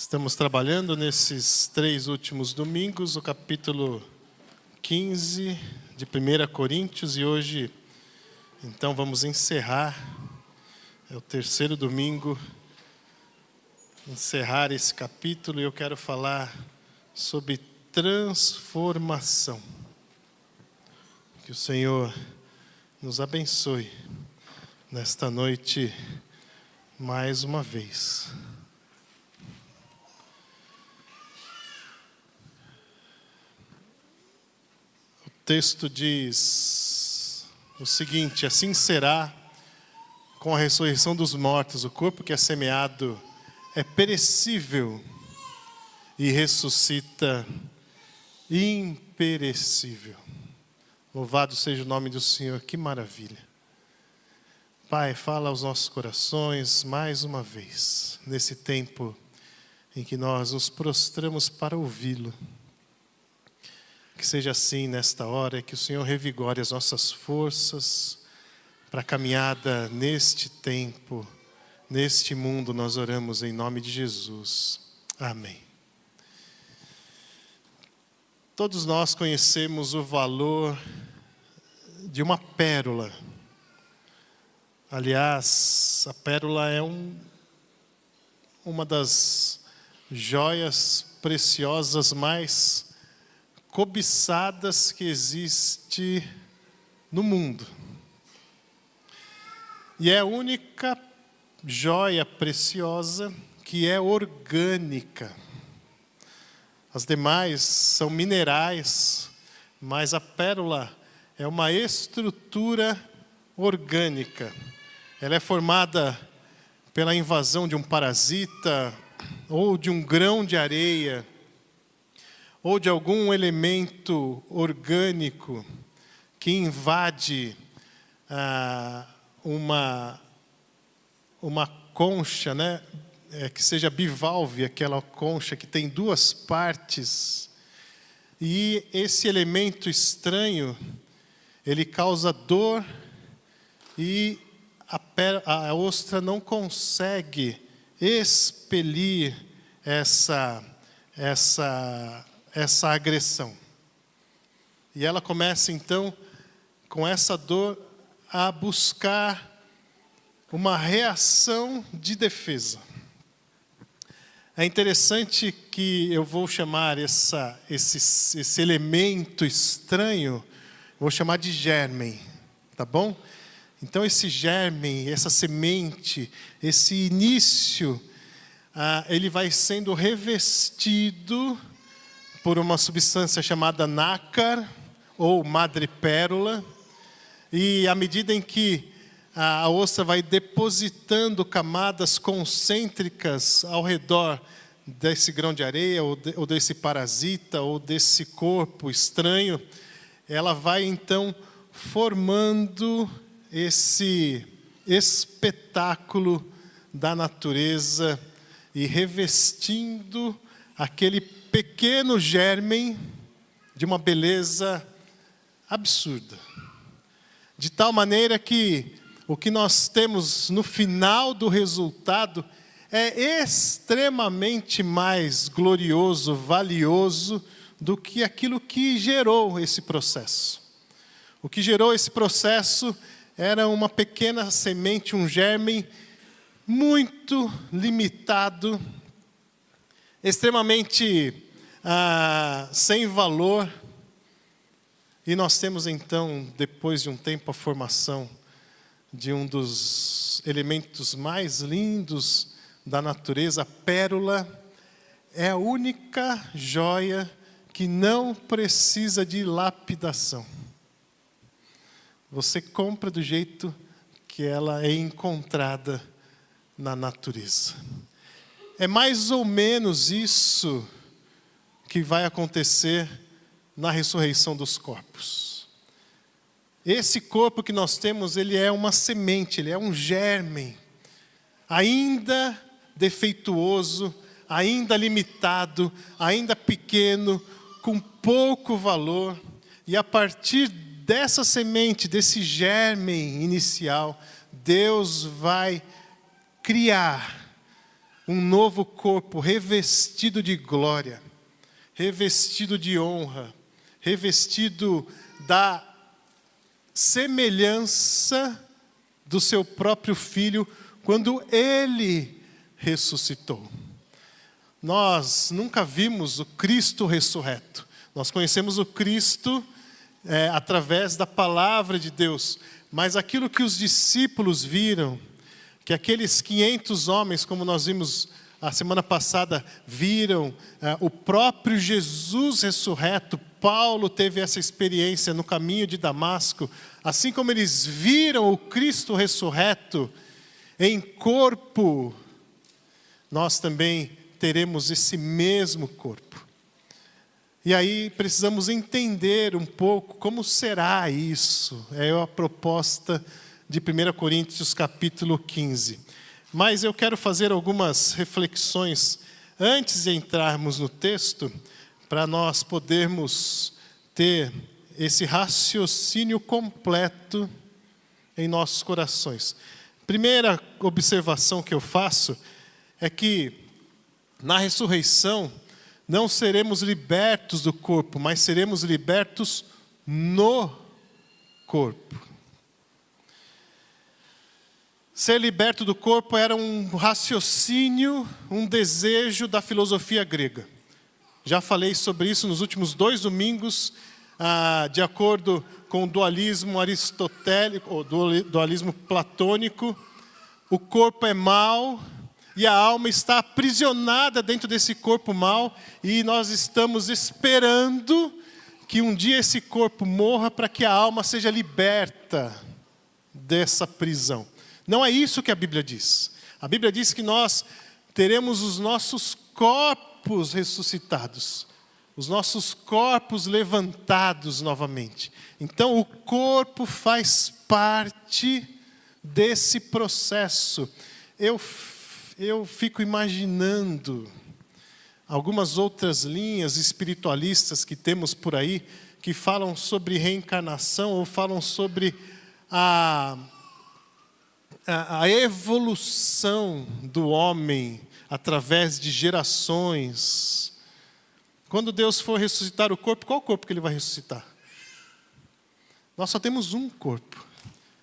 Estamos trabalhando nesses 3 últimos domingos, o capítulo 15 de 1 Coríntios, e hoje, então, vamos encerrar, é o 3º domingo, encerrar esse capítulo, e eu quero falar sobre transformação. Que o Senhor nos abençoe nesta noite mais uma vez. O texto diz o seguinte: assim será com a ressurreição dos mortos, o corpo que é semeado é perecível e ressuscita imperecível. Louvado seja o nome do Senhor, que maravilha. Pai, fala aos nossos corações mais uma vez, nesse tempo em que nós nos prostramos para ouvi-lo. Que seja assim nesta hora, que o Senhor revigore as nossas forças para a caminhada neste tempo, neste mundo. Nós oramos em nome de Jesus. Amém. Todos nós conhecemos o valor de uma pérola. Aliás, a pérola é uma das joias preciosas mais cobiçadas que existe no mundo. E é a única joia preciosa que é orgânica. As demais são minerais, mas a pérola é uma estrutura orgânica. Ela é formada pela invasão de um parasita, ou de um grão de areia, ou de algum elemento orgânico que invade uma concha, né? Que seja bivalve, aquela concha que tem 2 partes. E esse elemento estranho, ele causa dor e a ostra não consegue expelir essa agressão. E ela começa então, com essa dor, a buscar uma reação de defesa. É interessante que eu vou chamar esse elemento estranho, vou chamar de gérmen, tá bom? Então esse gérmen, essa semente, esse início, ele vai sendo revestido por uma substância chamada nácar, ou madrepérola, e à medida em que a ostra vai depositando camadas concêntricas ao redor desse grão de areia, ou desse parasita, ou desse corpo estranho, ela vai então formando esse espetáculo da natureza e revestindo aquele pequeno gérmen de uma beleza absurda. De tal maneira que o que nós temos no final do resultado é extremamente mais glorioso, valioso do que aquilo que gerou esse processo. O que gerou esse processo era uma pequena semente, um gérmen muito limitado, extremamente sem valor. E nós temos então, depois de um tempo, a formação de um dos elementos mais lindos da natureza. A pérola é a única joia que não precisa de lapidação. Você compra do jeito que ela é encontrada na natureza. É mais ou menos isso que vai acontecer na ressurreição dos corpos. Esse corpo que nós temos, ele é uma semente, ele é um gérmen, ainda defeituoso, ainda limitado, ainda pequeno, com pouco valor. E a partir dessa semente, desse gérmen inicial, Deus vai criar um novo corpo revestido de glória, revestido de honra, revestido da semelhança do seu próprio Filho, quando Ele ressuscitou. Nós nunca vimos o Cristo ressurreto. Nós conhecemos o Cristo através da palavra de Deus. Mas aquilo que os discípulos viram, que aqueles 500 homens, como nós vimos a semana passada, viram o próprio Jesus ressurreto. Paulo teve essa experiência no caminho de Damasco. Assim como eles viram o Cristo ressurreto em corpo, nós também teremos esse mesmo corpo. E aí precisamos entender um pouco como será isso. É a proposta de 1 Coríntios capítulo 15. Mas eu quero fazer algumas reflexões antes de entrarmos no texto, para nós podermos ter esse raciocínio completo em nossos corações. Primeira observação que eu faço é que na ressurreição não seremos libertos do corpo, mas seremos libertos no corpo. Ser liberto do corpo era um raciocínio, um desejo da filosofia grega. Já falei sobre isso nos últimos 2 domingos, de acordo com o dualismo aristotélico, ou dualismo platônico. O corpo é mau e a alma está aprisionada dentro desse corpo mau, e nós estamos esperando que um dia esse corpo morra para que a alma seja liberta dessa prisão. Não é isso que a Bíblia diz. A Bíblia diz que nós teremos os nossos corpos ressuscitados, os nossos corpos levantados novamente. Então o corpo faz parte desse processo. Eu fico imaginando algumas outras linhas espiritualistas que temos por aí, que falam sobre reencarnação, ou falam sobre a evolução do homem através de gerações. Quando Deus for ressuscitar o corpo, qual corpo que Ele vai ressuscitar? Nós só temos um corpo,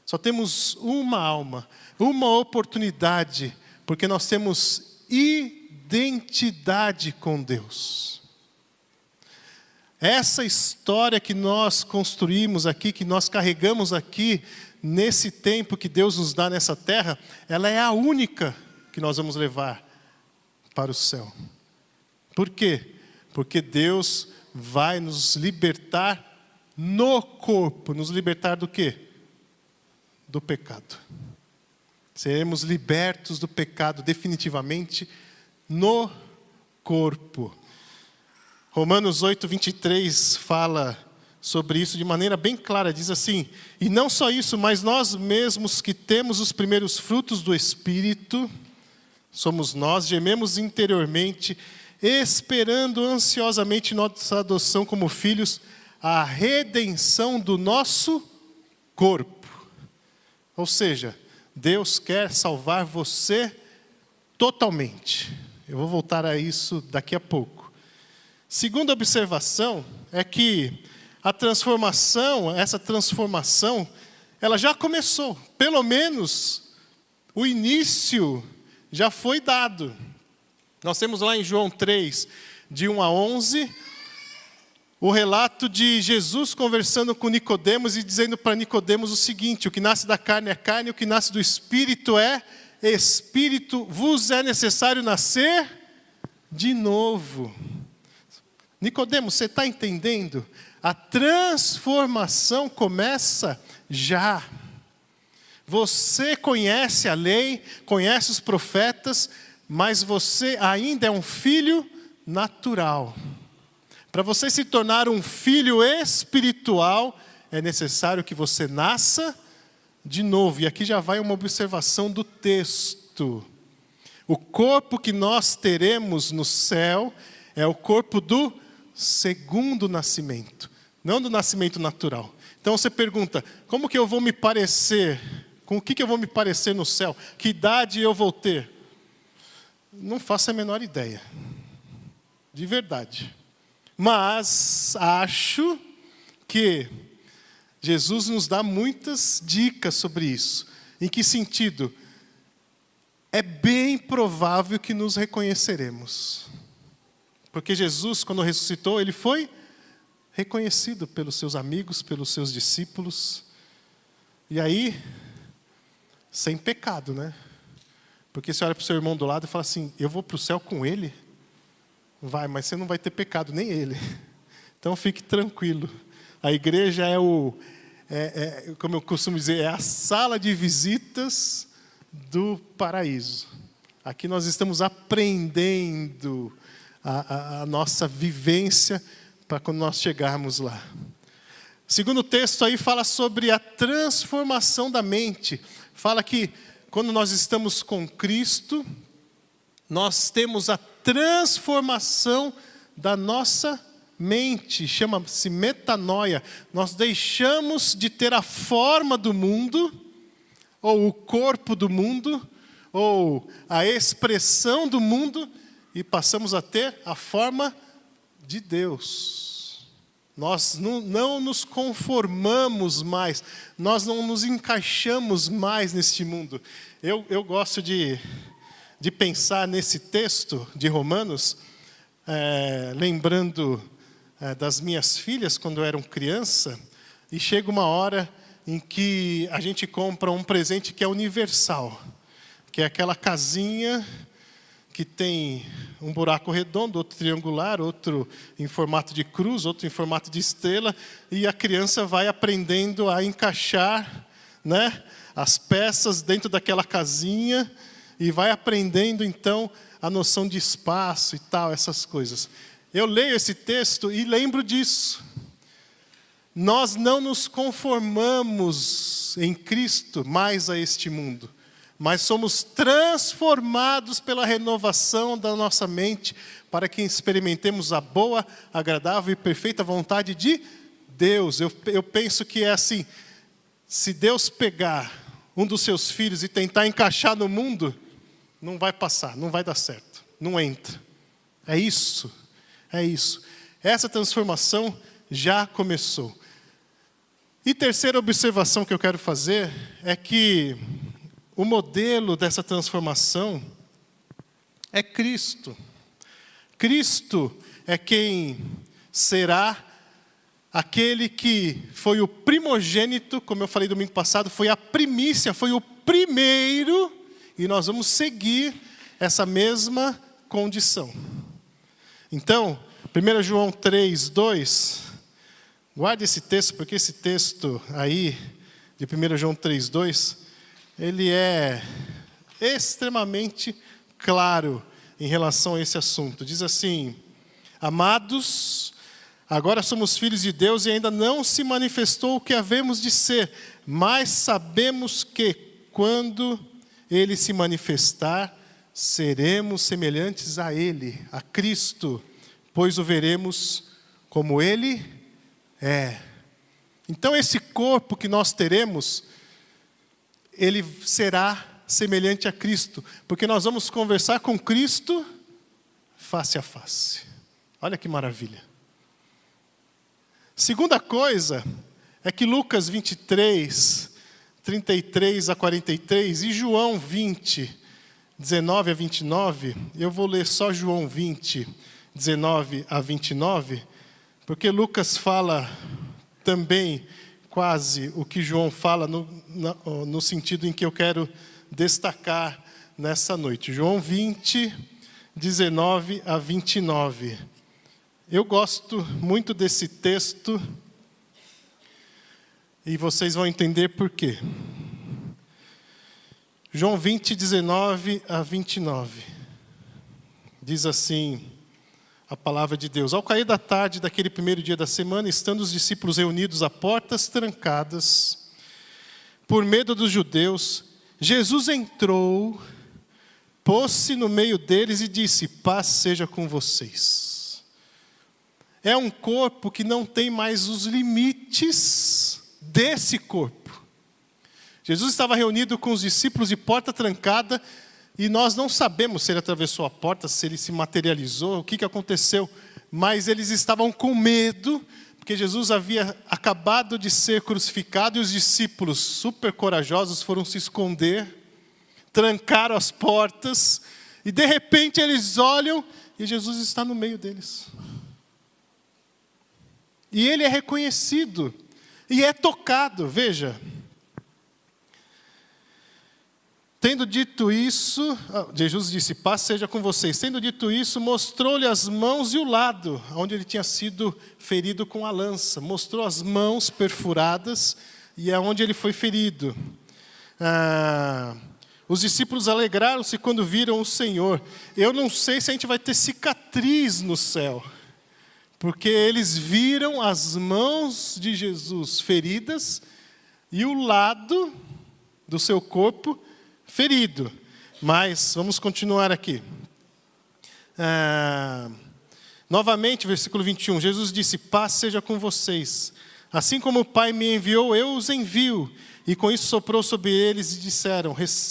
só temos uma alma, uma oportunidade, porque nós temos identidade com Deus. Essa história que nós construímos aqui, que nós carregamos aqui, nesse tempo que Deus nos dá nessa terra, ela é a única que nós vamos levar para o céu. Por quê? Porque Deus vai nos libertar no corpo. Nos libertar do quê? Do pecado. Seremos libertos do pecado definitivamente no corpo. Romanos 8:23 fala sobre isso de maneira bem clara. Diz assim: e não só isso, mas nós mesmos que temos os primeiros frutos do Espírito, somos nós, gememos interiormente, esperando ansiosamente nossa adoção como filhos, a redenção do nosso corpo. Ou seja, Deus quer salvar você totalmente. Eu vou voltar a isso daqui a pouco. Segunda observação é que essa transformação, ela já começou. Pelo menos o início já foi dado. Nós temos lá em João 3, de 1 a 11, o relato de Jesus conversando com Nicodemos e dizendo para Nicodemos o seguinte: o que nasce da carne é carne, o que nasce do Espírito é Espírito, vos é necessário nascer de novo. Nicodemos, você está entendendo? A transformação começa já. Você conhece a lei, conhece os profetas, mas você ainda é um filho natural. Para você se tornar um filho espiritual, é necessário que você nasça de novo. E aqui já vai uma observação do texto. O corpo que nós teremos no céu é o corpo do segundo nascimento, não do nascimento natural. Então você pergunta: como que eu vou me parecer? Com o que eu vou me parecer no céu? Que idade eu vou ter? Não faço a menor ideia. De verdade. Mas acho que Jesus nos dá muitas dicas sobre isso. Em que sentido? É bem provável que nos reconheceremos. Porque Jesus, quando ressuscitou, ele foi reconhecido pelos seus amigos, pelos seus discípulos. E aí, sem pecado, né? Porque você olha para o seu irmão do lado e fala assim, eu vou para o céu com ele? Vai, mas você não vai ter pecado, nem ele. Então fique tranquilo. A igreja como eu costumo dizer, é a sala de visitas do paraíso. Aqui nós estamos aprendendo a nossa vivência para quando nós chegarmos lá. O segundo texto aí fala sobre a transformação da mente. Fala que quando nós estamos com Cristo, nós temos a transformação da nossa mente. Chama-se metanoia. Nós deixamos de ter a forma do mundo, ou o corpo do mundo, ou a expressão do mundo, e passamos a ter a forma de Deus. Nós não nos conformamos mais, nós não nos encaixamos mais neste mundo. Eu gosto de pensar nesse texto de Romanos, lembrando das minhas filhas quando eu era criança, e chega uma hora em que a gente compra um presente que é universal, que é aquela casinha que tem um buraco redondo, outro triangular, outro em formato de cruz, outro em formato de estrela, e a criança vai aprendendo a encaixar, né, as peças dentro daquela casinha, e vai aprendendo então a noção de espaço e tal, essas coisas. Eu leio esse texto e lembro disso. Nós não nos conformamos em Cristo mais a este mundo, mas somos transformados pela renovação da nossa mente para que experimentemos a boa, agradável e perfeita vontade de Deus. Eu penso que é assim, se Deus pegar um dos seus filhos e tentar encaixar no mundo, não vai passar, não vai dar certo, não entra. É isso. Essa transformação já começou. E terceira observação que eu quero fazer é que o modelo dessa transformação é Cristo. Cristo é quem será aquele que foi o primogênito, como eu falei domingo passado, foi a primícia, foi o primeiro, e nós vamos seguir essa mesma condição. Então, 1 João 3:2, guarde esse texto, porque esse texto aí, de 1 João 3:2, ele é extremamente claro em relação a esse assunto. Diz assim, amados, agora somos filhos de Deus e ainda não se manifestou o que havemos de ser, mas sabemos que, quando Ele se manifestar, seremos semelhantes a Ele, a Cristo, pois o veremos como Ele é. Então esse corpo que nós teremos, ele será semelhante a Cristo, porque nós vamos conversar com Cristo face a face. Olha que maravilha. Segunda coisa é que Lucas 23, 33 a 43 e João 20, 19 a 29, eu vou ler só João 20, 19 a 29, porque Lucas fala também quase o que João fala no sentido em que eu quero destacar nessa noite. João 20, 19 a 29. Eu gosto muito desse texto e vocês vão entender por quê. João 20, 19 a 29. Diz assim a palavra de Deus. Ao cair da tarde daquele primeiro dia da semana, estando os discípulos reunidos a portas trancadas, por medo dos judeus, Jesus entrou, pôs-se no meio deles e disse, paz seja com vocês. É um corpo que não tem mais os limites desse corpo. Jesus estava reunido com os discípulos de porta trancada E nós não sabemos se ele atravessou a porta, se ele se materializou, o que aconteceu. Mas eles estavam com medo, porque Jesus havia acabado de ser crucificado e os discípulos, super corajosos, foram se esconder, trancaram as portas, e de repente eles olham e Jesus está no meio deles. E ele é reconhecido, e é tocado, veja. Tendo dito isso, Jesus disse, paz seja com vocês. Tendo dito isso, mostrou-lhe as mãos e o lado, onde ele tinha sido ferido com a lança. Mostrou as mãos perfuradas e é onde ele foi ferido. Os discípulos alegraram-se quando viram o Senhor. Eu não sei se a gente vai ter cicatriz no céu, porque eles viram as mãos de Jesus feridas e o lado do seu corpo ferido. Mas vamos continuar aqui. Novamente, versículo 21. Jesus disse, paz seja com vocês. Assim como o Pai me enviou, eu os envio. E com isso soprou sobre eles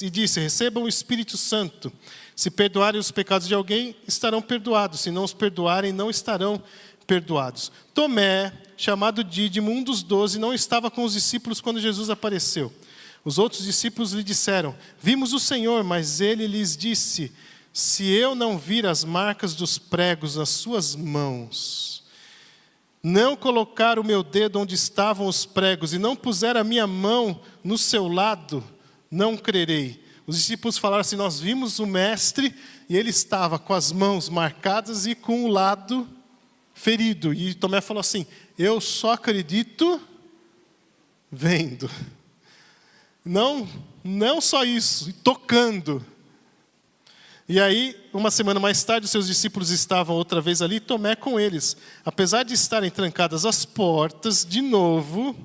e disse, recebam o Espírito Santo. Se perdoarem os pecados de alguém, estarão perdoados. Se não os perdoarem, não estarão perdoados. Tomé, chamado Dídimo, um dos 12, não estava com os discípulos quando Jesus apareceu. Os outros discípulos lhe disseram, vimos o Senhor, mas ele lhes disse, se eu não vir as marcas dos pregos nas suas mãos, não colocar o meu dedo onde estavam os pregos e não puser a minha mão no seu lado, não crerei. Os discípulos falaram assim, nós vimos o mestre e ele estava com as mãos marcadas e com o lado ferido. E Tomé falou assim, eu só acredito vendo. Não só isso, tocando. E aí, uma semana mais tarde, os seus discípulos estavam outra vez ali, Tomé com eles. Apesar de estarem trancadas as portas, de novo,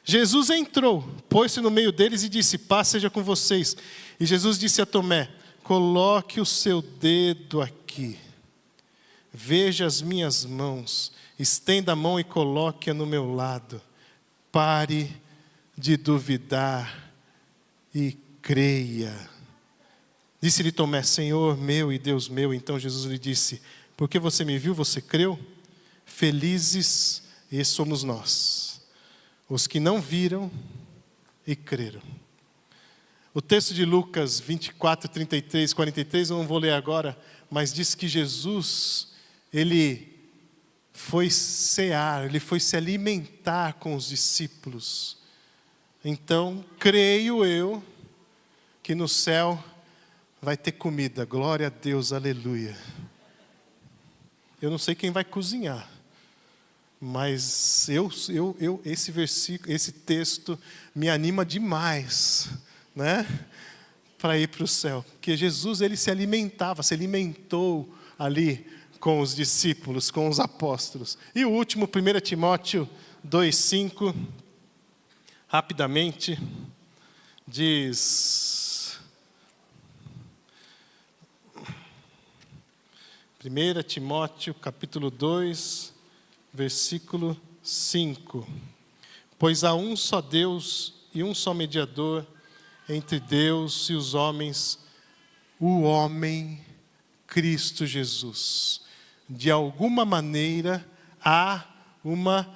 Jesus entrou, pôs-se no meio deles e disse, paz seja com vocês. E Jesus disse a Tomé, coloque o seu dedo aqui. Veja as minhas mãos, estenda a mão e coloque-a no meu lado. Pare de duvidar e creia. Disse-lhe Tomé, Senhor meu e Deus meu. Então Jesus lhe disse, porque você me viu, você creu? Felizes e somos nós, os que não viram e creram. O texto de Lucas 24, 33, 43, eu não vou ler agora, mas diz que Jesus, ele foi cear, ele foi se alimentar com os discípulos. Então, creio eu que no céu vai ter comida. Glória a Deus, aleluia. Eu não sei quem vai cozinhar, mas esse versículo, esse texto me anima demais, né? Para ir para o céu. Porque Jesus, ele se alimentou ali com os discípulos, com os apóstolos. E o último, 1 Timóteo 2,5, rapidamente, diz... 1 Timóteo, capítulo 2, versículo 5. Pois há um só Deus e um só mediador entre Deus e os homens, o homem Cristo Jesus. De alguma maneira, há uma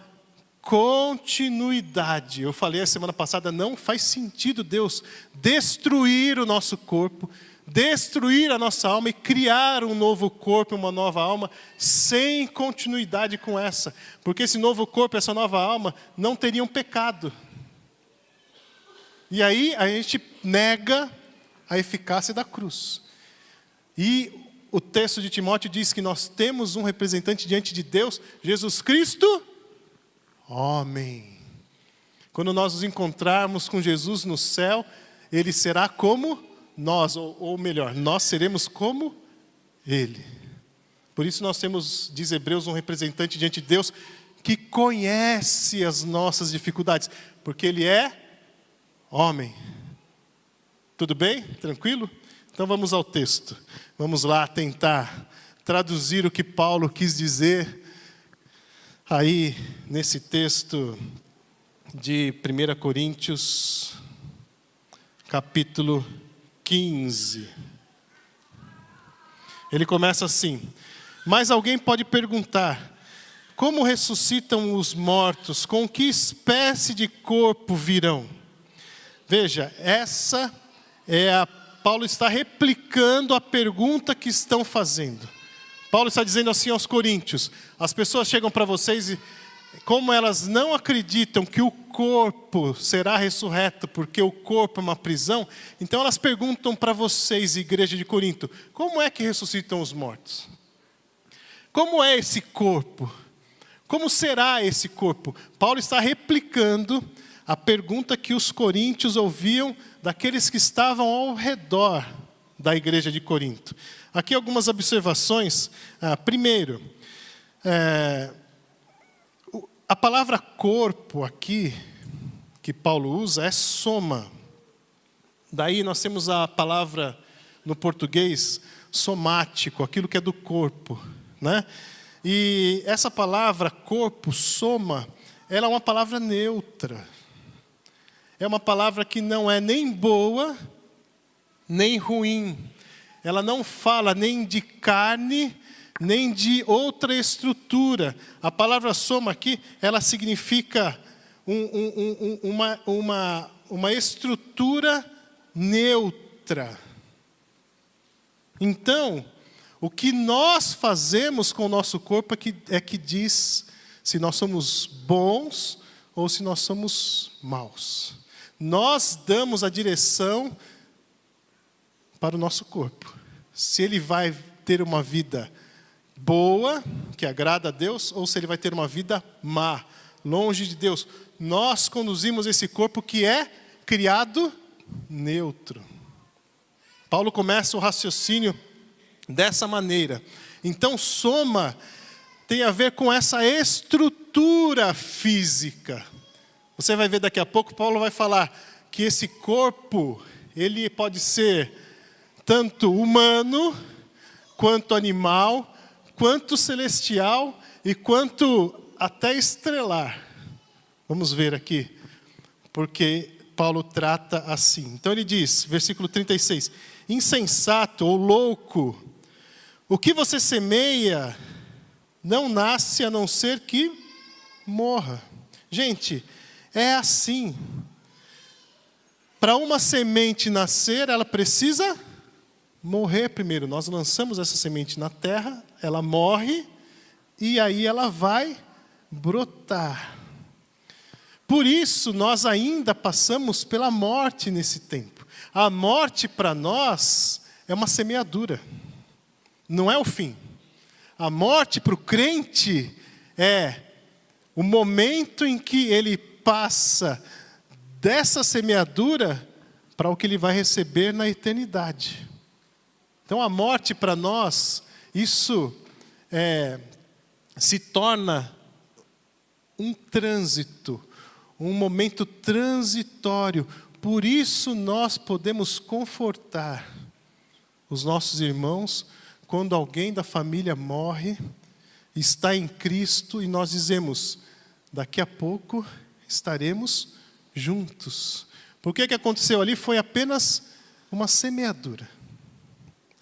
continuidade. Eu falei a semana passada, não faz sentido Deus destruir o nosso corpo, destruir a nossa alma e criar um novo corpo, uma nova alma, sem continuidade com essa. Porque esse novo corpo, essa nova alma, não teriam pecado. E aí a gente nega a eficácia da cruz. E o texto de Timóteo diz que nós temos um representante diante de Deus, Jesus Cristo, homem. Quando nós nos encontrarmos com Jesus no céu, ele será como nós, ou melhor, nós seremos como ele. Por isso nós temos, diz Hebreus, um representante diante de Deus que conhece as nossas dificuldades, porque ele é homem. Tudo bem? Tranquilo? Então vamos ao texto. Vamos lá tentar traduzir o que Paulo quis dizer aí nesse texto de 1 Coríntios, capítulo 15. Ele começa assim: mas alguém pode perguntar, como ressuscitam os mortos? Com que espécie de corpo virão? Veja, Paulo está replicando a pergunta que estão fazendo. Paulo está dizendo assim aos coríntios: as pessoas chegam para vocês e, como elas não acreditam que o corpo será ressurreto, porque o corpo é uma prisão, então elas perguntam para vocês, igreja de Corinto, como é que ressuscitam os mortos? Como é esse corpo? Como será esse corpo? Paulo está replicando a pergunta que os coríntios ouviam daqueles que estavam ao redor da igreja de Corinto. Aqui algumas observações. Primeiro, a palavra corpo aqui, que Paulo usa, é soma. Daí nós temos a palavra no português somático, aquilo que é do corpo, né? E essa palavra corpo, soma, ela é uma palavra neutra. É uma palavra que não é nem boa, nem ruim. Ela não fala nem de carne, nem de outra estrutura. A palavra soma aqui, ela significa uma estrutura neutra. Então, o que nós fazemos com o nosso corpo é que diz se nós somos bons ou se nós somos maus. Nós damos a direção para o nosso corpo. Se ele vai ter uma vida boa, que agrada a Deus, ou se ele vai ter uma vida má, longe de Deus. Nós conduzimos esse corpo que é criado neutro. Paulo começa o raciocínio dessa maneira. Então, soma tem a ver com essa estrutura física. Você vai ver daqui a pouco, Paulo vai falar que esse corpo, ele pode ser tanto humano, quanto animal, quanto celestial e quanto até estrelar. Vamos ver aqui, porque Paulo trata assim. Então ele diz, versículo 36, insensato ou louco, o que você semeia não nasce a não ser que morra. Gente, é assim. Para uma semente nascer, ela precisa morrer primeiro. Nós lançamos essa semente na terra, ela morre e aí ela vai brotar. Por isso, nós ainda passamos pela morte nesse tempo. A morte para nós é uma semeadura, não é o fim. A morte para o crente é o momento em que ele passa dessa semeadura para o que ele vai receber na eternidade. Então a morte para nós, isso se torna um trânsito, um momento transitório. Por isso nós podemos confortar os nossos irmãos quando alguém da família morre, está em Cristo e nós dizemos, daqui a pouco estaremos juntos. Porque o que aconteceu ali foi apenas uma semeadura.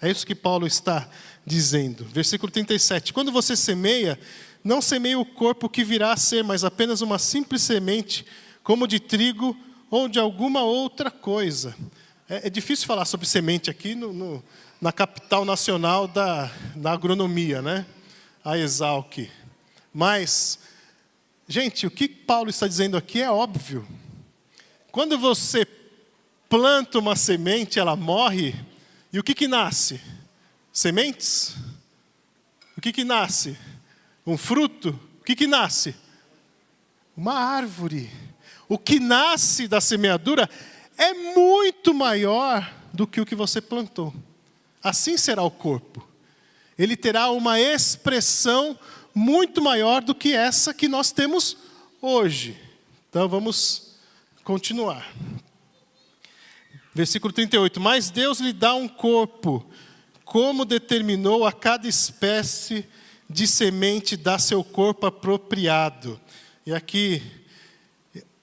É isso que Paulo está dizendo. Versículo 37. Quando você semeia, não semeia o corpo que virá a ser, mas apenas uma simples semente, como de trigo ou de alguma outra coisa. É difícil falar sobre semente aqui na capital nacional da agronomia, né? A Exalc. Mas, gente, o que Paulo está dizendo aqui é óbvio. Quando você planta uma semente, ela morre, e o que nasce? Sementes? O que nasce? Um fruto? O que nasce? Uma árvore. O que nasce da semeadura é muito maior do que o que você plantou. Assim será o corpo. Ele terá uma expressão muito maior do que essa que nós temos hoje. Então vamos continuar. Versículo 38. Mas Deus lhe dá um corpo, como determinou a cada espécie de semente dar seu corpo apropriado. E aqui,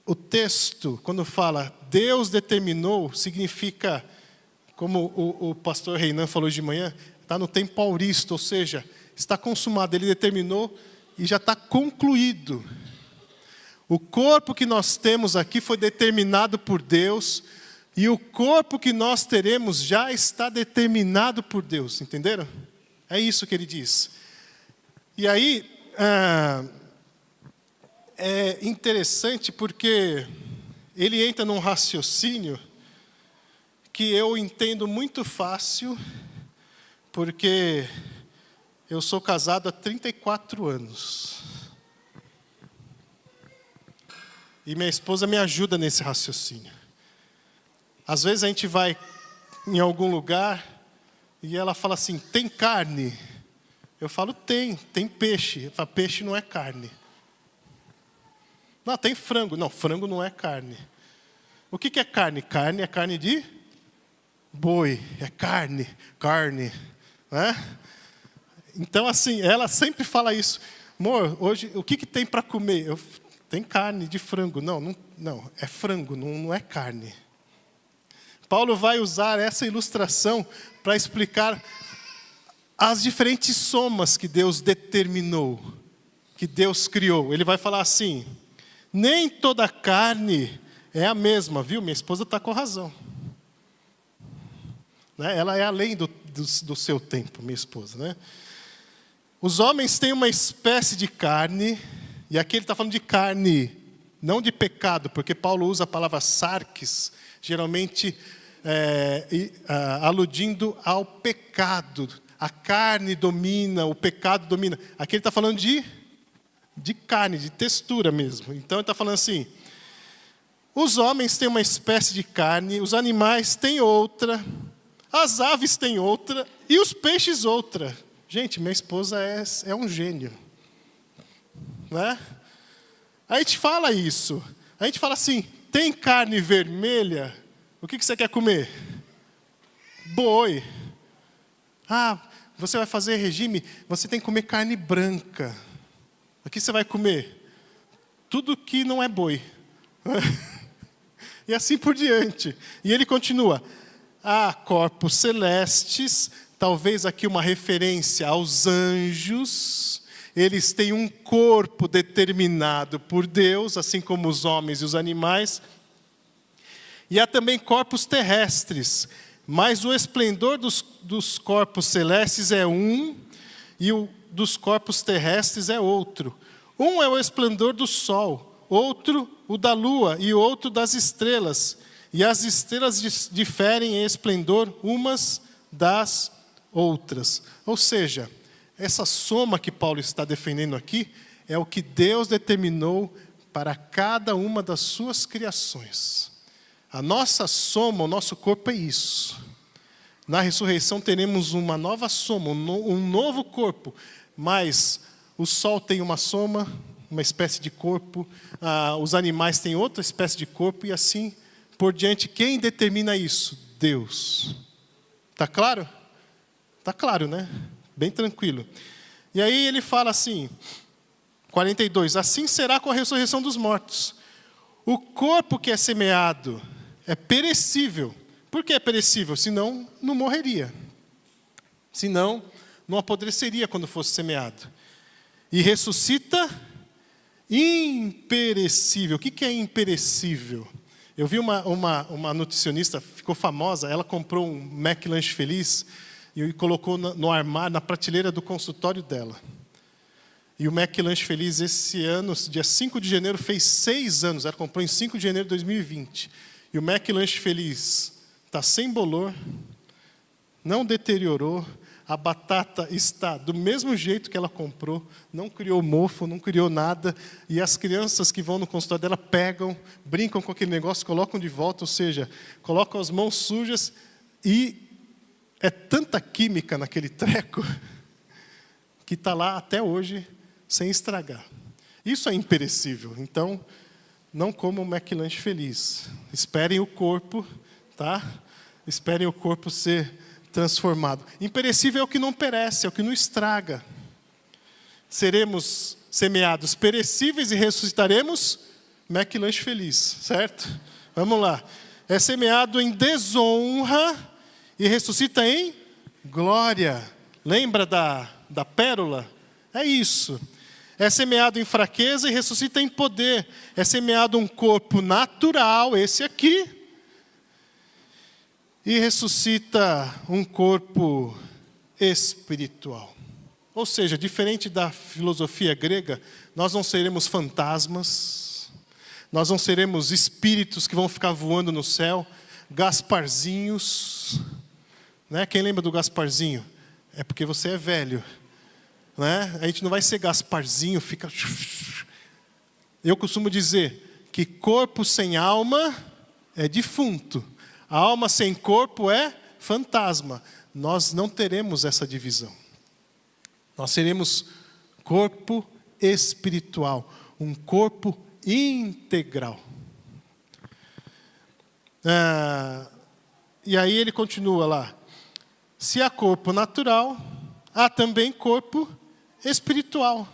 o texto, quando fala Deus determinou, significa, como o pastor Reinan falou de manhã, está no tempo auristo, ou seja, está consumado. Ele determinou e já está concluído. O corpo que nós temos aqui foi determinado por Deus, e o corpo que nós teremos já está determinado por Deus, entenderam? É isso que ele diz. E aí, é interessante porque ele entra num raciocínio que eu entendo muito fácil, porque eu sou casado há 34 anos. E minha esposa me ajuda nesse raciocínio. Às vezes a gente vai em algum lugar e ela fala assim, tem carne? Eu falo, tem peixe. Ela fala, peixe não é carne. Não, tem frango. Não, frango não é carne. O que é carne? Carne é carne de boi. É carne. Né? Então, assim, ela sempre fala isso. Amor, hoje, o que tem para comer? Tem carne de frango. Não, é frango, não é carne. Paulo vai usar essa ilustração para explicar as diferentes somas que Deus determinou, que Deus criou. Ele vai falar assim, nem toda carne é a mesma, viu? Minha esposa está com razão. Né? Ela é além do seu tempo, minha esposa. Né? Os homens têm uma espécie de carne, e aqui ele está falando de carne, não de pecado, porque Paulo usa a palavra sarx, geralmente aludindo ao pecado. A carne domina, o pecado domina. Aqui ele está falando de carne, de textura mesmo. Então ele está falando assim, os homens têm uma espécie de carne, os animais têm outra, as aves têm outra e os peixes outra. Gente, minha esposa é um gênio. Né? A gente fala isso. A gente fala assim, tem carne vermelha? O que você quer comer? Boi. Ah, você vai fazer regime, você tem que comer carne branca. O que você vai comer? Tudo que não é boi. E assim por diante. E ele continua. Há corpos celestes, talvez aqui uma referência aos anjos. Eles têm um corpo determinado por Deus, assim como os homens e os animais. E há também corpos terrestres, mas o esplendor dos corpos celestes é um, e o dos corpos terrestres é outro. Um é o esplendor do sol, outro o da lua, e outro das estrelas. E as estrelas diferem em esplendor umas das outras. Ou seja, essa soma que Paulo está defendendo aqui, é o que Deus determinou para cada uma das suas criações. A nossa soma, o nosso corpo é isso. Na ressurreição teremos uma nova soma, um novo corpo. Mas o sol tem uma soma, uma espécie de corpo. Os animais têm outra espécie de corpo. E assim por diante. Quem determina isso? Deus. Está claro? Está claro, né? Bem tranquilo. E aí ele fala assim, 42. Assim será com a ressurreição dos mortos. O corpo que é semeado é perecível. Por que é perecível? Senão, não morreria. Senão, não apodreceria quando fosse semeado. E ressuscita imperecível. O que é imperecível? Eu vi uma nutricionista, ficou famosa, ela comprou um McLanche Feliz e colocou no armário, na prateleira do consultório dela. E o McLanche Feliz, esse ano, dia 5 de janeiro, fez 6 anos. Ela comprou em 5 de janeiro de 2020. E o McLanche Feliz está sem bolor, não deteriorou, a batata está do mesmo jeito que ela comprou, não criou mofo, não criou nada, e as crianças que vão no consultório dela pegam, brincam com aquele negócio, colocam de volta, ou seja, colocam as mãos sujas, e é tanta química naquele treco, que está lá até hoje, sem estragar. Isso é imperecível, então não comam o McLanche Feliz. Esperem o corpo, tá? Esperem o corpo ser transformado. Imperecível é o que não perece, é o que não estraga. Seremos semeados perecíveis e ressuscitaremos McLanche Feliz, certo? Vamos lá. É semeado em desonra e ressuscita em glória. Lembra da pérola? É isso. É semeado em fraqueza e ressuscita em poder. É semeado um corpo natural, esse aqui, e ressuscita um corpo espiritual. Ou seja, diferente da filosofia grega, nós não seremos fantasmas, nós não seremos espíritos que vão ficar voando no céu, Gasparzinhos. Né? Quem lembra do Gasparzinho? É porque você é velho. Né? A gente não vai ser Gasparzinho, fica... Eu costumo dizer que corpo sem alma é defunto. A alma sem corpo é fantasma. Nós não teremos essa divisão. Nós seremos corpo espiritual, um corpo integral. E aí ele continua lá. Se há corpo natural, há também corpo espiritual.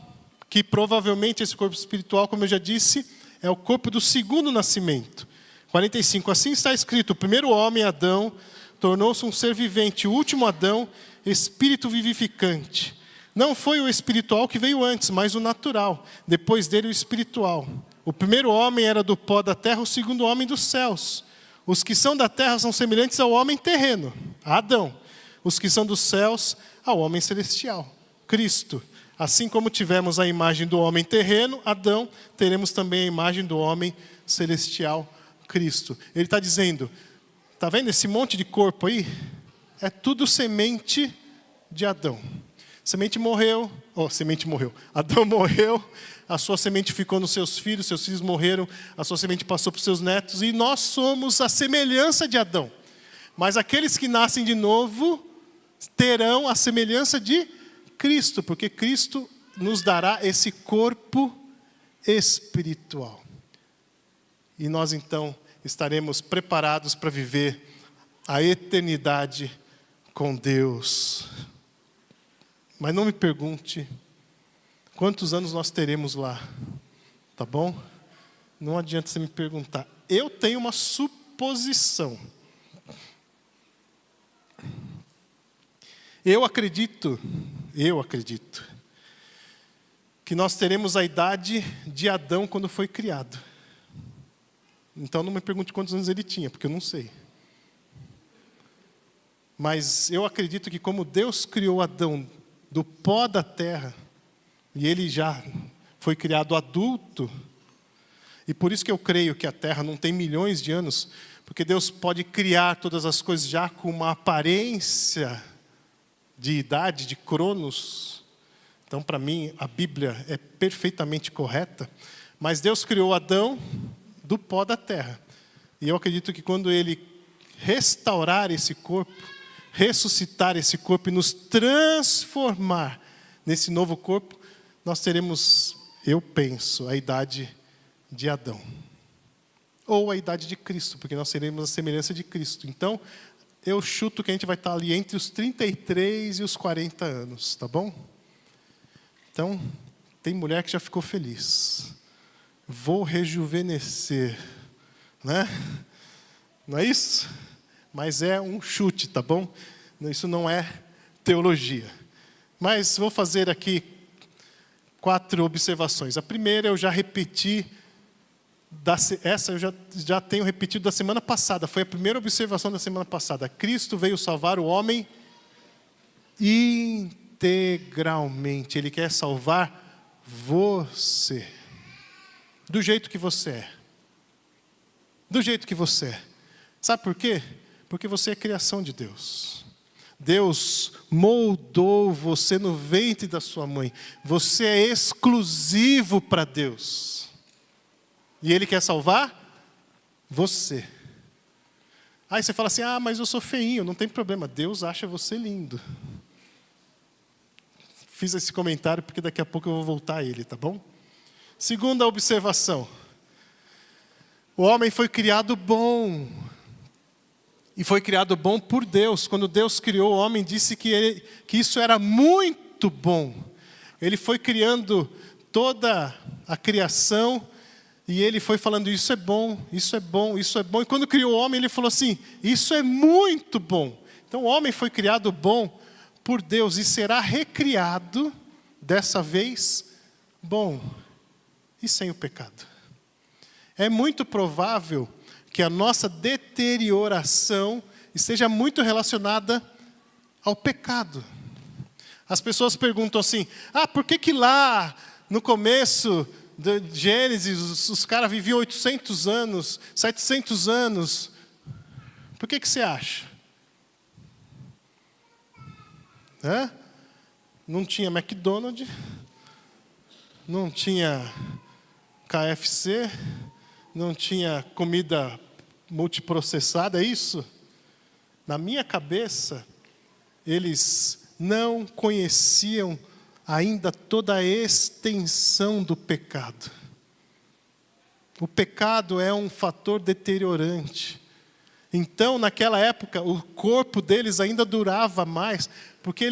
Que provavelmente esse corpo espiritual, como eu já disse, é o corpo do segundo nascimento. 45. Assim está escrito: o primeiro homem, Adão, tornou-se um ser vivente. O último Adão, espírito vivificante. Não foi o espiritual que veio antes, mas o natural. Depois dele, o espiritual. O primeiro homem era do pó da terra, o segundo homem dos céus. Os que são da terra são semelhantes ao homem terreno, Adão. Os que são dos céus, ao homem celestial, Cristo. Assim como tivemos a imagem do homem terreno, Adão, teremos também a imagem do homem celestial, Cristo. Ele está dizendo, está vendo esse monte de corpo aí? É tudo semente de Adão. Semente morreu, Adão morreu, a sua semente ficou nos seus filhos morreram, a sua semente passou para os seus netos, e nós somos a semelhança de Adão. Mas aqueles que nascem de novo terão a semelhança de Cristo, porque Cristo nos dará esse corpo espiritual. E nós então estaremos preparados para viver a eternidade com Deus. Mas não me pergunte quantos anos nós teremos lá, tá bom? Não adianta você me perguntar. Eu tenho uma suposição. Eu acredito que nós teremos a idade de Adão quando foi criado. Então não me pergunte quantos anos ele tinha, porque eu não sei. Mas eu acredito que como Deus criou Adão do pó da terra, e ele já foi criado adulto, e por isso que eu creio que a terra não tem milhões de anos, porque Deus pode criar todas as coisas já com uma aparência de idade, de cronos. Então, para mim, a Bíblia é perfeitamente correta, mas Deus criou Adão do pó da terra, e eu acredito que quando ele restaurar esse corpo, ressuscitar esse corpo e nos transformar nesse novo corpo, nós teremos, eu penso, a idade de Adão. Ou a idade de Cristo, porque nós seremos a semelhança de Cristo. Então, eu chuto que a gente vai estar ali entre os 33 e os 40 anos, tá bom? Então, tem mulher que já ficou feliz. Vou rejuvenescer, né? Não é isso? Mas é um chute, tá bom? Isso não é teologia. Mas vou fazer aqui 4 observações. A primeira eu já repeti, essa eu já tenho repetido da semana passada. Foi a primeira observação da semana passada. Cristo veio salvar o homem integralmente. Ele quer salvar você. Do jeito que você é. Do jeito que você é. Sabe por quê? Porque você é criação de Deus. Deus moldou você no ventre da sua mãe. Você é exclusivo para Deus. E Ele quer salvar você. Aí você fala assim, mas eu sou feinho. Não tem problema, Deus acha você lindo. Fiz esse comentário porque daqui a pouco eu vou voltar a ele, tá bom? Segunda observação. O homem foi criado bom. E foi criado bom por Deus. Quando Deus criou o homem, disse que isso era muito bom. Ele foi criando toda a criação e ele foi falando, isso é bom, isso é bom, isso é bom. E quando criou o homem, ele falou assim, isso é muito bom. Então o homem foi criado bom por Deus e será recriado, dessa vez, bom e sem o pecado. É muito provável que a nossa deterioração esteja muito relacionada ao pecado. As pessoas perguntam assim, por que lá no começo de Gênesis os caras viviam 800 anos, 700 anos? Por que você acha? Não tinha McDonald's, não tinha KFC, não tinha comida multiprocessada, é isso? Na minha cabeça, eles não conheciam ainda toda a extensão do pecado. O pecado é um fator deteriorante. Então, naquela época, o corpo deles ainda durava mais, porque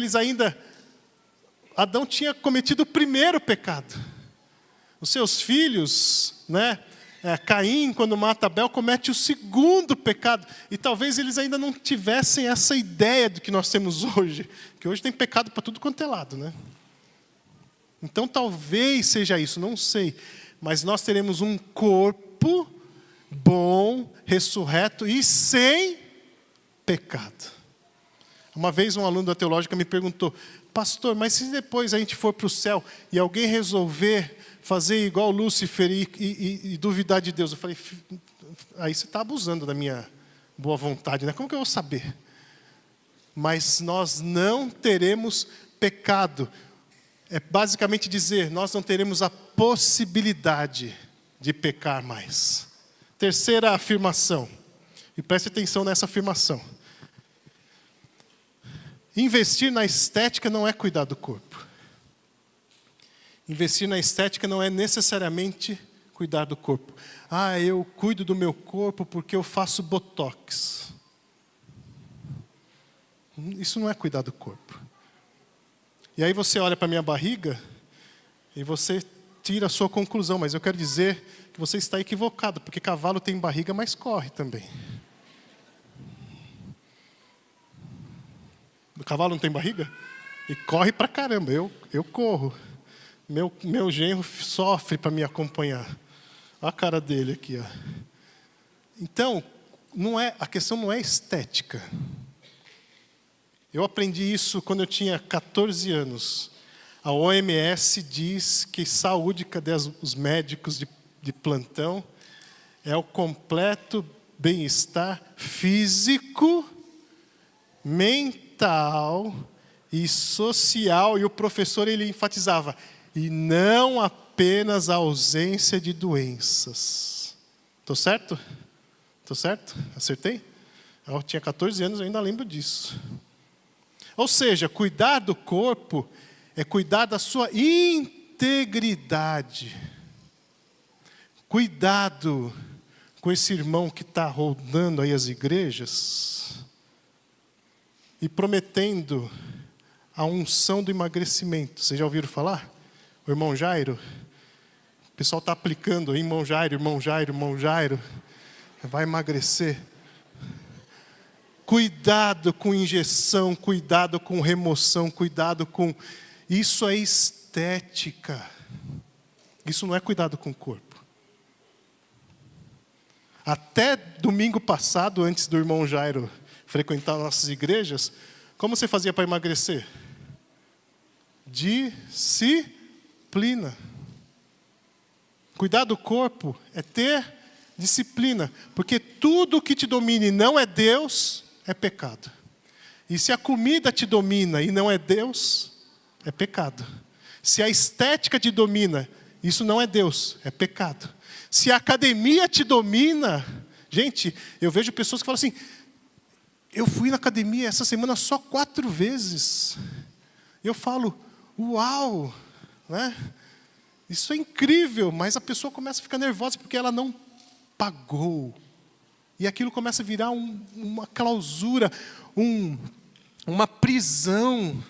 Adão tinha cometido o primeiro pecado. Os seus filhos, Caim, quando mata Abel, comete o segundo pecado. E talvez eles ainda não tivessem essa ideia do que nós temos hoje. Que hoje tem pecado para tudo quanto é lado, Então talvez seja isso, não sei. Mas nós teremos um corpo bom, ressurreto e sem pecado. Uma vez um aluno da teológica me perguntou, pastor, mas se depois a gente for para o céu e alguém resolver fazer igual Lúcifer e duvidar de Deus? Eu falei, aí você está abusando da minha boa vontade, Como que eu vou saber? Mas nós não teremos pecado. É basicamente dizer, nós não teremos a possibilidade de pecar mais. Terceira afirmação, e preste atenção nessa afirmação. Investir na estética não é cuidar do corpo. Investir na estética não é necessariamente cuidar do corpo. Eu cuido do meu corpo porque eu faço botox. Isso não é cuidar do corpo. E aí você olha para a minha barriga e você tira a sua conclusão, mas eu quero dizer que você está equivocado, porque cavalo tem barriga, mas corre também. O cavalo não tem barriga? E corre pra caramba, eu corro. Meu genro sofre para me acompanhar. Olha a cara dele aqui. Então, a questão não é estética. Eu aprendi isso quando eu tinha 14 anos. A OMS diz que saúde, cadê os médicos de plantão? É o completo bem-estar físico, mental e social. E o professor, ele enfatizava, e não apenas a ausência de doenças. Estou certo? Estou certo? Acertei? Eu tinha 14 anos, eu ainda lembro disso. Ou seja, cuidar do corpo é cuidar da sua integridade. Cuidado com esse irmão que está rodando aí as igrejas e prometendo a unção do emagrecimento. Vocês já ouviram falar? O irmão Jairo? O pessoal está aplicando, irmão Jairo, irmão Jairo, irmão Jairo. Vai emagrecer. Cuidado com injeção, cuidado com remoção, cuidado com... Isso é estética. Isso não é cuidado com o corpo. Até domingo passado, antes do irmão Jairo frequentar nossas igrejas, como você fazia para emagrecer? Disciplina. Cuidar do corpo é ter disciplina, porque tudo que te domina e não é Deus é pecado. E se a comida te domina e não é Deus, é pecado. Se a estética te domina, isso não é Deus, é pecado. Se a academia te domina, gente, eu vejo pessoas que falam assim, eu fui na academia essa semana só 4 vezes. Eu falo, uau, Isso é incrível, mas a pessoa começa a ficar nervosa porque ela não pagou. E aquilo começa a virar uma clausura, uma prisão.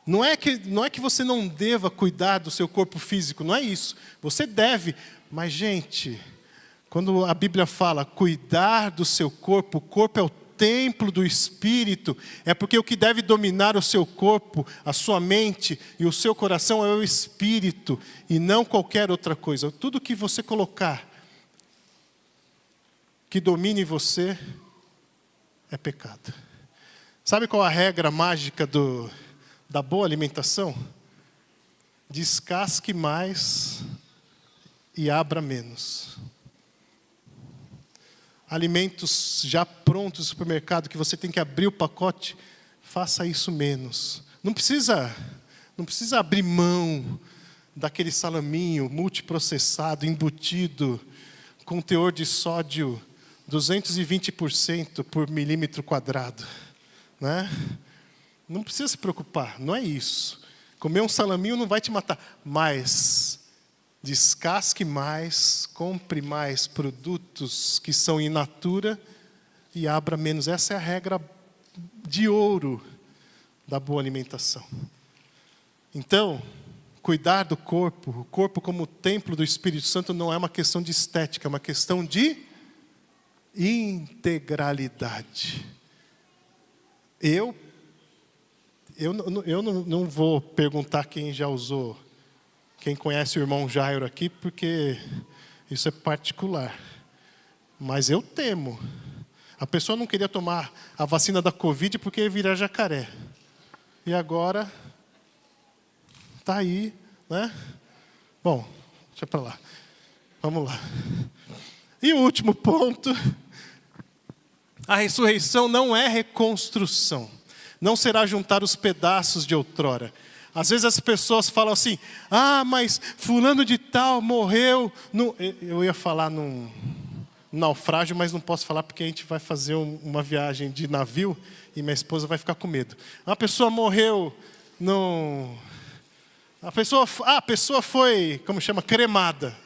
Não é que você não deva cuidar do seu corpo físico, não é isso. Você deve, mas gente, quando a Bíblia fala cuidar do seu corpo, o corpo é o templo do Espírito, é porque o que deve dominar o seu corpo, a sua mente e o seu coração é o Espírito e não qualquer outra coisa. Tudo que você colocar que domine você é pecado. Sabe qual a regra mágica da boa alimentação? Descasque mais e abra menos. Alimentos já prontos no supermercado, que você tem que abrir o pacote, faça isso menos. Não precisa abrir mão daquele salaminho multiprocessado, embutido, com teor de sódio 220% por milímetro quadrado. Né? Não precisa se preocupar, não é isso. Comer um salaminho não vai te matar, mas descasque mais, compre mais produtos que são in natura e abra menos. Essa é a regra de ouro da boa alimentação. Então, cuidar do corpo, o corpo como templo do Espírito Santo não é uma questão de estética, é uma questão de integralidade. Eu não vou perguntar quem já usou, quem conhece o irmão Jairo aqui, porque isso é particular. Mas eu temo. A pessoa não queria tomar a vacina da Covid porque ia virar jacaré. E agora está aí, né? Bom, deixa para lá. Vamos lá. E o último ponto. A ressurreição não é reconstrução. Não será juntar os pedaços de outrora. Às vezes as pessoas falam assim, mas fulano de tal morreu. Eu ia falar num naufrágio, mas não posso falar porque a gente vai fazer uma viagem de navio e minha esposa vai ficar com medo. Uma pessoa morreu a pessoa foi, cremada.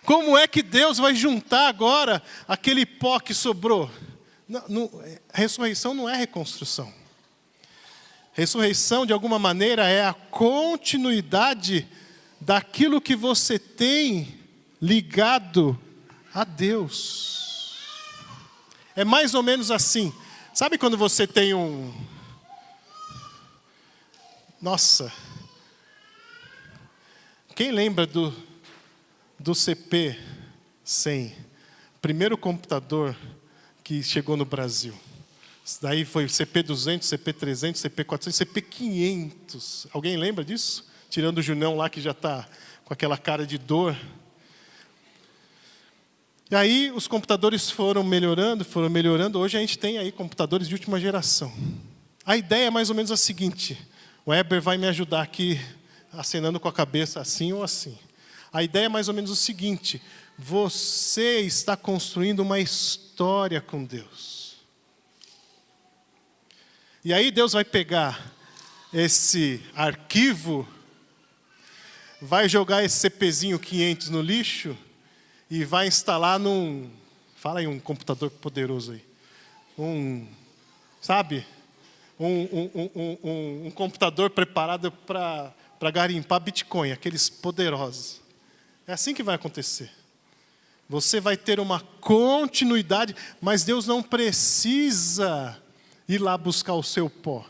Como é que Deus vai juntar agora aquele pó que sobrou? Ressurreição não é reconstrução. Ressurreição, de alguma maneira, é a continuidade daquilo que você tem ligado a Deus. É mais ou menos assim. Sabe quando você tem Nossa! Quem lembra do CP100? Primeiro computador que chegou no Brasil. Daí foi CP200, CP300, CP400, CP500. Alguém lembra disso? Tirando o Junão lá que já está com aquela cara de dor. E aí os computadores foram melhorando. Hoje a gente tem aí computadores de última geração. A ideia é mais ou menos a seguinte. O Heber vai me ajudar aqui, acenando com a cabeça assim ou assim. A ideia é mais ou menos o seguinte. Você está construindo uma história com Deus. E aí Deus vai pegar esse arquivo, vai jogar esse CPzinho 500 no lixo e vai instalar fala aí um computador poderoso aí. Um computador preparado para garimpar Bitcoin, aqueles poderosos. É assim que vai acontecer. Você vai ter uma continuidade, mas Deus não precisa ir lá buscar o seu pó.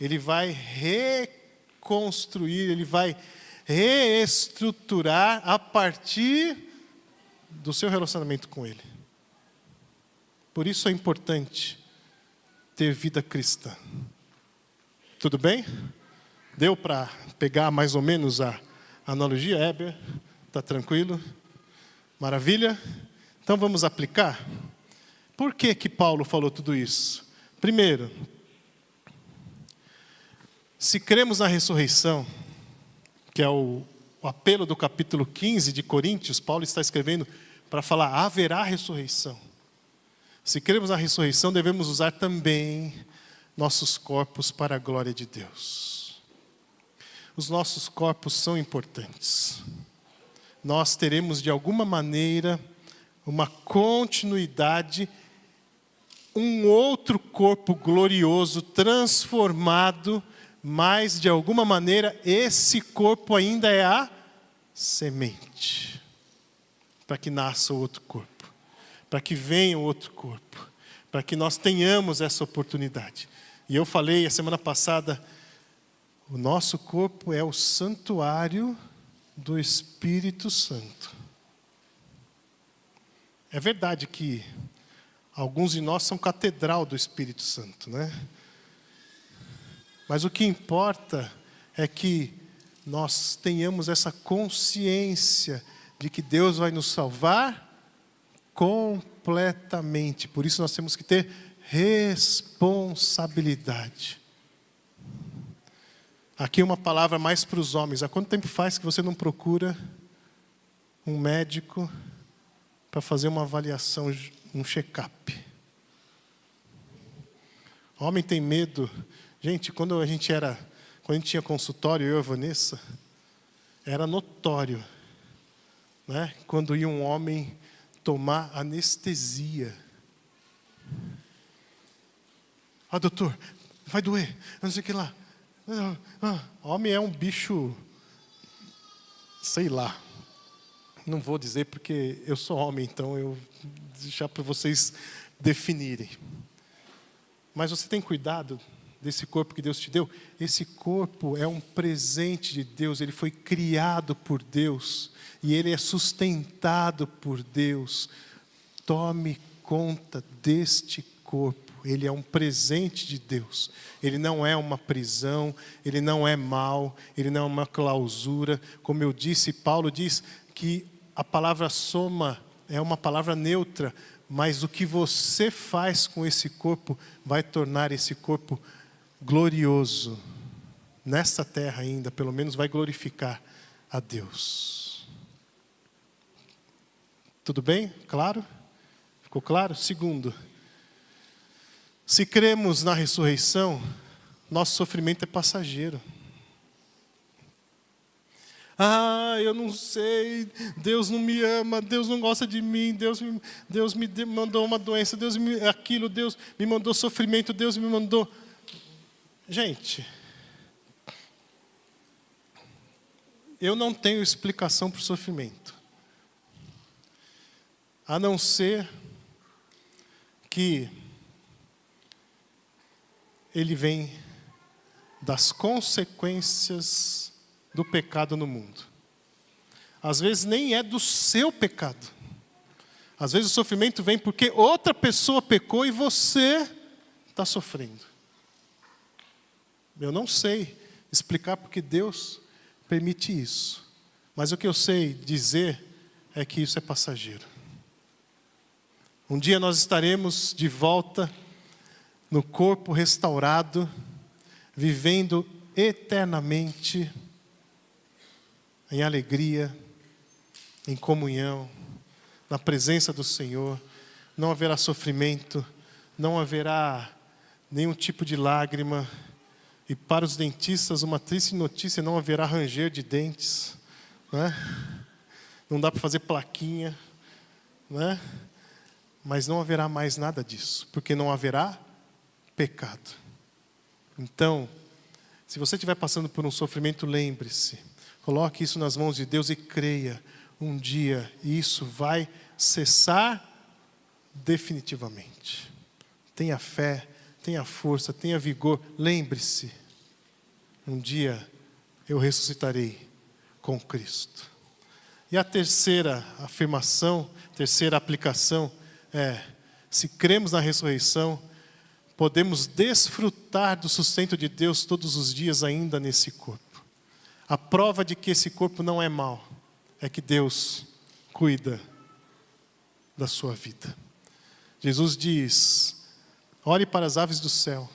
Ele vai reconstruir, ele vai reestruturar a partir do seu relacionamento com Ele. Por isso é importante ter vida cristã. Tudo bem? Deu para pegar mais ou menos a analogia, Heber? Está tranquilo? Maravilha? Então vamos aplicar? Por que Paulo falou tudo isso? Primeiro, se cremos na ressurreição, que é o apelo do capítulo 15 de Coríntios, Paulo está escrevendo para falar, haverá ressurreição. Se cremos na ressurreição, devemos usar também nossos corpos para a glória de Deus. Os nossos corpos são importantes. Nós teremos, de alguma maneira, uma continuidade, um outro corpo glorioso, transformado, mas, de alguma maneira, esse corpo ainda é a semente, para que nasça o outro corpo, para que venha o outro corpo, para que nós tenhamos essa oportunidade. E eu falei a semana passada, o nosso corpo é o santuário do Espírito Santo. É verdade que alguns de nós são catedral do Espírito Santo, né? Mas o que importa é que nós tenhamos essa consciência de que Deus vai nos salvar completamente. Por isso nós temos que ter responsabilidade. Aqui uma palavra mais para os homens. Há quanto tempo faz que você não procura um médico para fazer uma avaliação, um check-up? Homem tem medo. Gente, quando a gente tinha consultório, eu e a Vanessa, era notório, né? Quando ia um homem tomar anestesia. Doutor, vai doer, não sei o que lá. Homem é um bicho, sei lá. Não vou dizer porque eu sou homem, então eu vou deixar para vocês definirem. Mas você tem cuidado desse corpo que Deus te deu? Esse corpo é um presente de Deus, ele foi criado por Deus e ele é sustentado por Deus. Tome conta deste corpo, ele é um presente de Deus. Ele não é uma prisão, ele não é mal, ele não é uma clausura. Como eu disse, Paulo diz que a palavra soma é uma palavra neutra, mas o que você faz com esse corpo vai tornar esse corpo glorioso. Nesta terra ainda, pelo menos vai glorificar a Deus. Tudo bem? Claro? Ficou claro? Segundo, se cremos na ressurreição, nosso sofrimento é passageiro. Eu não sei, Deus não me ama, Deus não gosta de mim, Deus me mandou uma doença, Deus me mandou sofrimento, Deus me mandou... Gente, eu não tenho explicação para o sofrimento, a não ser que ele vem das consequências do pecado no mundo. Às vezes nem é do seu pecado. Às vezes o sofrimento vem porque outra pessoa pecou e você está sofrendo. Eu não sei explicar porque Deus permite isso. Mas o que eu sei dizer é que isso é passageiro. Um dia nós estaremos de volta no corpo restaurado, vivendo eternamente em alegria, em comunhão, na presença do Senhor. Não haverá sofrimento, não haverá nenhum tipo de lágrima. E para os dentistas, uma triste notícia, não haverá ranger de dentes, né? Não dá para fazer plaquinha, né? Mas não haverá mais nada disso, porque não haverá pecado. Então, se você estiver passando por um sofrimento, lembre-se, coloque isso nas mãos de Deus e creia, um dia isso vai cessar definitivamente. Tenha fé, tenha força, tenha vigor, lembre-se, um dia eu ressuscitarei com Cristo. E a terceira afirmação, terceira aplicação é, se cremos na ressurreição, podemos desfrutar do sustento de Deus todos os dias ainda nesse corpo. A prova de que esse corpo não é mau é que Deus cuida da sua vida. Jesus diz, olhe para as aves do céu,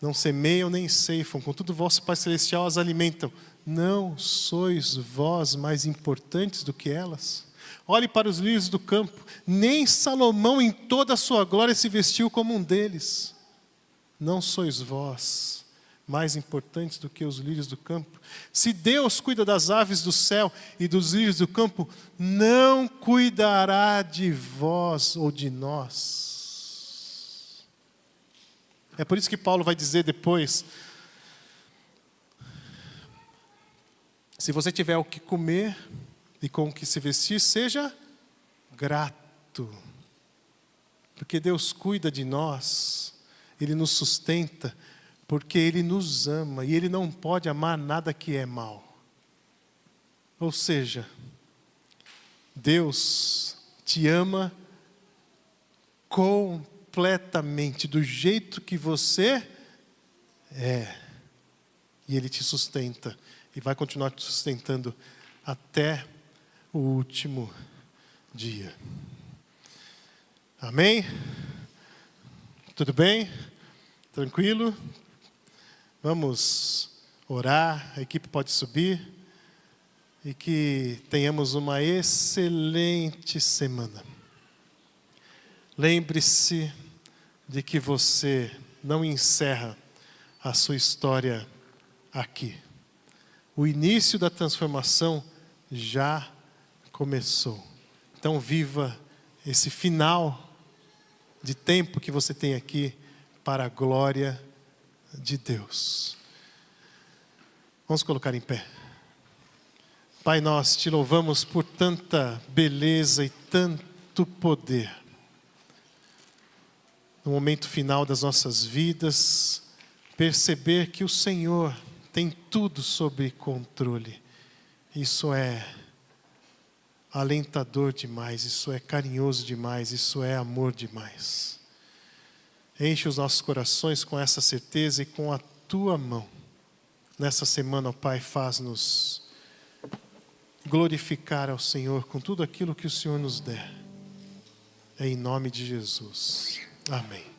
não semeiam nem ceifam, contudo vosso Pai Celestial as alimentam. Não sois vós mais importantes do que elas? Olhe para os lírios do campo, nem Salomão em toda a sua glória se vestiu como um deles. Não sois vós mais importantes do que os lírios do campo? Se Deus cuida das aves do céu e dos lírios do campo, não cuidará de vós ou de nós? É por isso que Paulo vai dizer depois, se você tiver o que comer e com o que se vestir, seja grato. fato. Porque Deus cuida de nós, Ele nos sustenta, porque Ele nos ama e Ele não pode amar nada que é mal. Ou seja, Deus te ama completamente, do jeito que você é. E Ele te sustenta e vai continuar te sustentando até o último dia. Amém? Tudo bem? Tranquilo? Vamos orar, a equipe pode subir. E que tenhamos uma excelente semana. Lembre-se de que você não encerra a sua história aqui. O início da transformação já começou. Então viva esse final de tempo que você tem aqui para a glória de Deus. Vamos colocar em pé. Pai, nós te louvamos por tanta beleza e tanto poder. No momento final das nossas vidas, perceber que o Senhor tem tudo sob controle. Isso é alentador demais, isso é carinhoso demais, isso é amor demais. Enche os nossos corações com essa certeza e com a Tua mão. Nessa semana, ó Pai, faz-nos glorificar ao Senhor com tudo aquilo que o Senhor nos der. É em nome de Jesus. Amém.